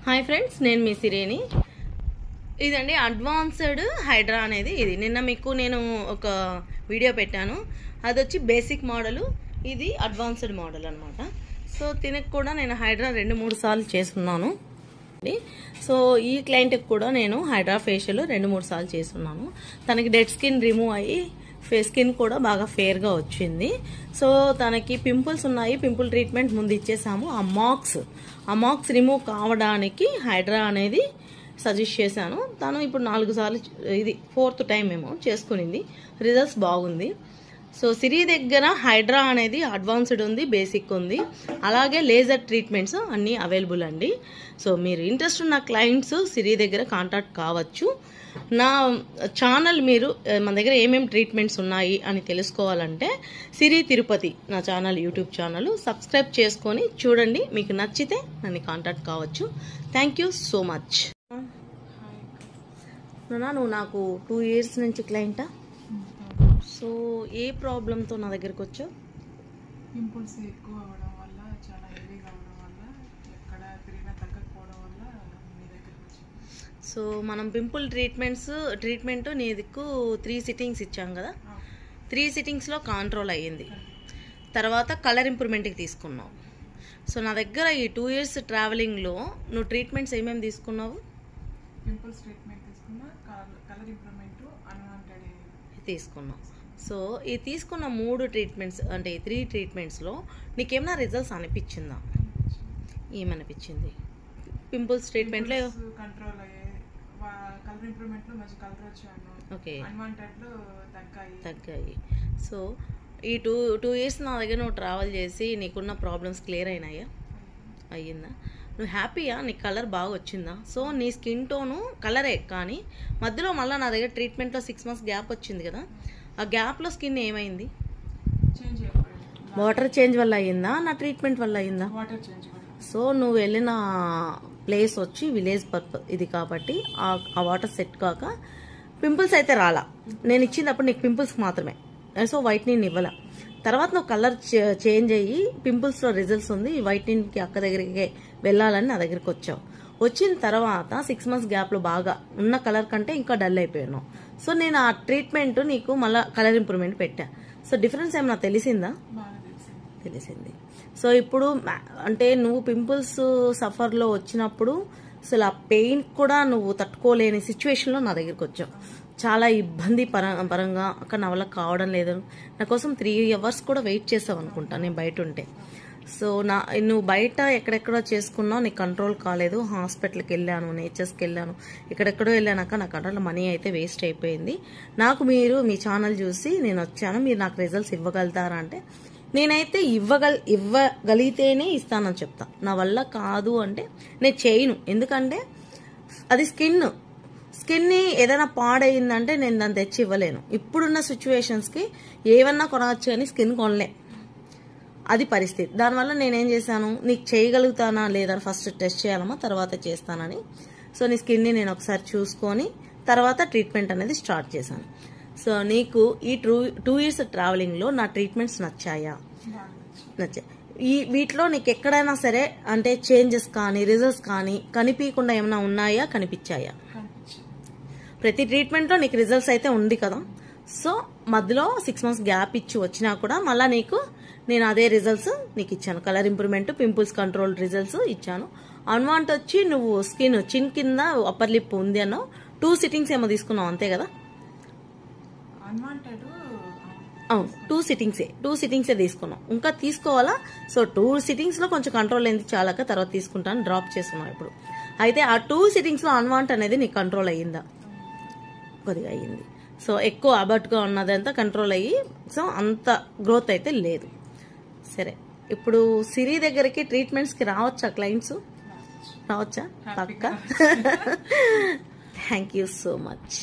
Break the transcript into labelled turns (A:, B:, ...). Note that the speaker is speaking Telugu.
A: హాయ్ ఫ్రెండ్స్, నేను మీ సిరేని. ఇదండి అడ్వాన్స్డ్ హైడ్రా అనేది. ఇది నిన్న మీకు నేను ఒక వీడియో పెట్టాను. అది వచ్చి బేసిక్ మోడలు, ఇది అడ్వాన్స్డ్ మోడల్ అనమాట. సో దీనికి కూడా నేను హైడ్రా 2-3 సార్లు చేసుకున్నాను. సో ఈ క్లయింట్కి కూడా నేను హైడ్రా ఫేషియల్ 2-3 సార్లు చేస్తున్నాను. తనకి డెడ్ స్కిన్ రిమూవ్ అయ్యి ఫేస్ స్కిన్ కూడా బాగా ఫేర్గా వచ్చింది. సో తనకి పింపుల్స్ ఉన్నాయి, పింపుల్ ట్రీట్మెంట్ ముందు ఇచ్చేసాము. ఆ మార్క్స్ రిమూవ్ కావడానికి హైడ్రా అనేది సజెస్ట్ చేశాను. తను ఇప్పుడు 4 సార్లు, ఇది 4th టైం ఏమో చేసుకునింది. రిజల్ట్స్ బాగుంది. సో సిరి దగ్గర హైడ్రా అనేది అడ్వాన్స్డ్ ఉంది, బేసిక్ ఉంది, అలాగే లేజర్ ట్రీట్మెంట్స్ అన్నీ అవైలబుల్ అండి. సో మీరు ఇంట్రెస్ట్ ఉన్న క్లయింట్స్ సిరి దగ్గర కాంటాక్ట్ కావచ్చు. నా ఛానల్ మీరు మన దగ్గర ఏమేమి ట్రీట్మెంట్స్ ఉన్నాయి అని తెలుసుకోవాలంటే సిరి తిరుపతి నా ఛానల్, యూట్యూబ్ ఛానల్ సబ్స్క్రైబ్ చేసుకొని చూడండి. మీకు నచ్చితే నన్ను కాంటాక్ట్ కావచ్చు. Thank you so much. నువ్వు నాకు 2 years నుంచి క్లయింటా? సో ఏ ప్రాబ్లంతో నా దగ్గరకు వచ్చావు?
B: పింపుల్స్ ఎక్కువ అవడం వల్ల, చాలా హెవీగా అవడం వల్ల, ఎక్కడ తిరిగినా తగ్గకపోవడం వల్ల మీ దగ్గరకు వచ్చాను.
A: సో మనం పింపుల్ ట్రీట్మెంట్ నీ దిక్కు 3 సిట్టింగ్స్ ఇచ్చాం కదా. 3 సిట్టింగ్స్లో కంట్రోల్ అయ్యింది. తర్వాత కలర్ ఇంప్రూవ్మెంట్కి తీసుకున్నావు. సో నా దగ్గర ఈ 2 years ట్రావెలింగ్లో నువ్వు ట్రీట్మెంట్స్ ఏమేమి తీసుకున్నావు?
B: పింపుల్స్ ట్రీట్మెంట్ తీసుకున్నా, కలర్ ఇంప్రూవ్మెంట్, అన్వాంటెడ్
A: తీసుకున్నావు. సో ఈ తీసుకున్న 3 ట్రీట్మెంట్స్ అంటే 3 ట్రీట్మెంట్స్లో నీకేమైనా రిజల్ట్స్ అనిపించిందా? ఏమనిపించింది? పింపుల్స్ ట్రీట్మెంట్లో
B: కంట్రోల్ అయ్యాయి, కలర్ ఇంప్రూవ్మెంట్లో మంచి కలర్ వచ్చాను,
A: ఓకే,
B: అన్వాంటెడ్లో
A: తగ్గాయి. సో ఈ 2 years నా దగ్గర నువ్వు ట్రావెల్ చేసి నీకున్న ప్రాబ్లమ్స్ క్లియర్ అయినాయా? అయ్యిందా? నువ్వు హ్యాపీయా? నీ కలర్ బాగా వచ్చిందా? సో నీ స్కిన్ టోను కలరే, కానీ మధ్యలో మళ్ళీ నా దగ్గర ట్రీట్మెంట్లో 6 months గ్యాప్ వచ్చింది కదా. ఆ గ్యాప్లో స్కిన్ ఏమైంది? వాటర్ చేంజ్ వల్ల అయ్యిందా, నా ట్రీట్మెంట్ వల్ల అయ్యిందా? సో నువ్వు వెళ్ళిన ప్లేస్ వచ్చి విలేజ్ పర్పస్ ఇది కాబట్టి ఆ వాటర్ సెట్ కాక పింపుల్స్ అయితే రాలా. నేను ఇచ్చినప్పుడు నీకు పింపుల్స్ మాత్రమే. సో వైట్నింగ్ ఇవ్వాల. తర్వాత నువ్వు కలర్ చేంజ్ అయ్యి పింపుల్స్లో రిజల్ట్స్ ఉంది, వైట్నింగ్కి అక్క దగ్గరికి వెళ్ళాలని నా దగ్గరికి వచ్చావు. వచ్చిన తర్వాత 6 months గ్యాప్లో బాగా ఉన్న కలర్ కంటే ఇంకా డల్ అయిపోయాను. సో నేను ఆ ట్రీట్మెంట్ నీకు మళ్ళీ కలర్ ఇంప్రూవ్మెంట్ పెట్టా. సో డిఫరెన్స్ ఏమన్నా తెలిసిందా? తెలిసింది. సో ఇప్పుడు అంటే నువ్వు పింపుల్స్ సఫర్లో వచ్చినప్పుడు అసలు ఆ పెయిన్ కూడా నువ్వు తట్టుకోలేని సిచ్యువేషన్లో నా దగ్గరికి వచ్చావు. చాలా ఇబ్బంది పరంగా అక్కడ నా వల్ల కావడం లేదు. నా కోసం 3 hours కూడా వెయిట్ చేసావు అనుకుంటా నేను బయట ఉంటే. సో నువ్వు బయట ఎక్కడెక్కడో చేసుకున్నావు, నీకు కంట్రోల్ కాలేదు. హాస్పిటల్కి వెళ్ళాను, నేచర్స్కి వెళ్ళాను, ఎక్కడెక్కడో వెళ్ళాక నా కంట్రోల్ మనీ అయితే వేస్ట్ అయిపోయింది. నాకు మీరు మీ ఛానల్ చూసి నేను వచ్చాను, మీరు నాకు రిజల్ట్స్ ఇవ్వగలుగుతారా అంటే నేనైతే ఇవ్వగలిగితేనే ఇస్తానని చెప్తా. నా వల్ల కాదు అంటే నేను చేయను. ఎందుకంటే అది స్కిన్ని ఏదైనా పాడయిందంటే నేను దాన్ని తెచ్చి ఇవ్వలేను. ఇప్పుడున్న సిచ్యువేషన్స్కి ఏమన్నా కొనవచ్చు కానీ స్కిన్ కొనలే, అది పరిస్థితి. దానివల్ల నేనేం చేశాను, నీకు చేయగలుగుతానా లేదా ఫస్ట్ టెస్ట్ చేయాలమ్మా, తర్వాత చేస్తానని. సో నీ స్కిన్ని నేను ఒకసారి చూసుకొని తర్వాత ట్రీట్మెంట్ అనేది స్టార్ట్ చేశాను. సో నీకు ఈ 2 years ట్రావెలింగ్లో నా ట్రీట్మెంట్స్ నచ్చాయా? నచ్చాయి. వీటిలో నీకు ఎక్కడైనా సరే అంటే చేంజెస్ కానీ రిజల్ట్స్ కానీ కనిపించకుండా ఏమైనా ఉన్నాయా, కనిపించాయా? ప్రతి ట్రీట్మెంట్లో నీకు రిజల్ట్స్ అయితే ఉంది కదా. సో మధ్యలో 6 months గ్యాప్ ఇచ్చి వచ్చినా కూడా మళ్ళీ నేను అదే రిజల్ట్స్ నీకు ఇచ్చాను. Colour improvement, pimples control results ఇచ్చాను. అన్వాంట్ వచ్చి నువ్వు స్కిన్ చిన్ కింద అప్పర్ లిప్ ఉంది అన్నావు. 2 sittings ఏమో తీసుకున్నావు అంతే కదా? అవును, 2 sittings తీసుకున్నావు. ఇంకా తీసుకోవాలా? సో 2 sittingsలో కొంచెం కంట్రోల్ అయింది, చాలాక తర్వాత తీసుకుంటాను, డ్రాప్ చేస్తున్నావు ఇప్పుడు. అయితే ఆ 2 sittingsలో అన్వాంట్ అనేది నీకు కంట్రోల్ అయ్యిందా? కొద్దిగా అయ్యింది. సో ఎక్కువ అబర్ట్గా ఉన్నదంతా కంట్రోల్ అయ్యి సో అంత గ్రోత్ అయితే లేదు. సరే, ఇప్పుడు సిరి దగ్గరికి ట్రీట్మెంట్స్కి రావచ్చా క్లయింట్స్? రావచ్చా? పక్కా. Thank you so much.